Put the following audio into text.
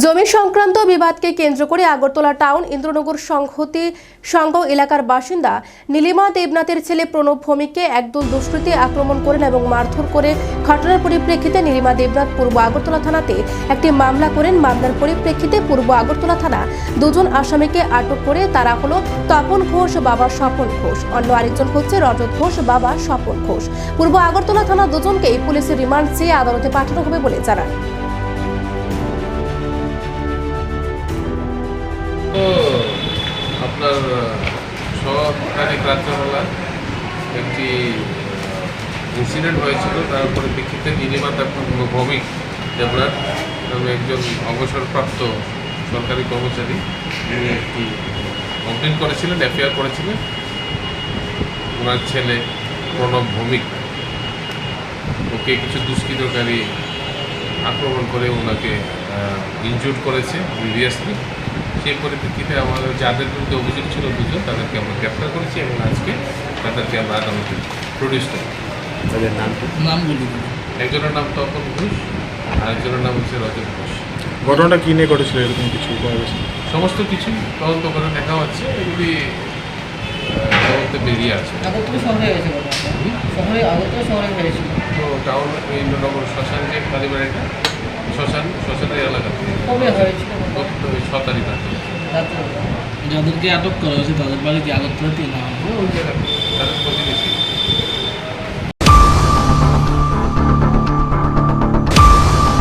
জমি সংক্রান্ত বিবাদকে কেন্দ্র করে আগরতলা টাউন ইন্দ্রনগর সংহতি সংঘ এলাকার বাসিন্দা নীলিমা দেবনাথের ছেলে প্রণব ভৌমিককে একদল দুষ্কৃতী আক্রমণ করেন এবং মারধর করে। ঘটনার পরিপ্রেক্ষিতে নীলিমা দেবনাথ পূর্ব আগরতলা থানাতে একটি মামলা করেন। মামলার পরিপ্রেক্ষিতে পূর্ব আগরতলা থানা দুজন আসামিকে আটক করে। তারা হলো তপন ঘোষ বাবা স্বপন ঘোষ, অন্য আরেকজন হচ্ছে রজত ঘোষ বাবা স্বপন ঘোষ। পূর্ব আগরতলা থানা দুজনকেই পুলিশের রিমান্ড চেয়ে আদালতে পাঠানো হবে বলে জানান। আপনার 6 তারিখ রাত্রেবেলা একটি ইনসিডেন্ট হয়েছিল। তার পরিপ্রেক্ষিতে নীলিমা ভৌমিক দেবনাথ নামে একজন অবসরপ্রাপ্ত সরকারি কর্মচারী, তিনি একটি কমপ্লেন করেছিলেন, এফআইআর করেছিলেন। ওনার ছেলে প্রণব ভৌমিক, ওকে কিছু দুষ্কৃতকারী আক্রমণ করে ওনাকে ইনজুর করেছে প্রিভিয়াসলি। সেই পরিপ্রেক্ষিতে আমাদের যাদের বিরুদ্ধে অভিযোগ ছিল দুজন, তাদেরকে আমরা গ্রেপ্তার করেছি এবং আজকে তাদেরকে আমরা আদালতে প্রডিউস করি। তাদের নামগুলি একজনের নাম তপন ঘোষ, আরেকজনের নাম হচ্ছে রজত ঘোষ। ঘটনাটা কী নিয়ে ঘটেছিল এরকম কিছু? সমস্ত কিছু তদন্ত করে দেখা হচ্ছে, এগুলি তদন্তে বেরিয়ে আছে। তো টাউন ইন্দ্রনগর শ্মশান, যে কালীবাড়িটা শ্মশানের এলাকাতে 6 তারিখ যাদেরকে আটক করা হয়েছে তাদের বাড়ি কি আগরতলাতে না? ওই জায়গাতে তাদের প্রতিবেশী।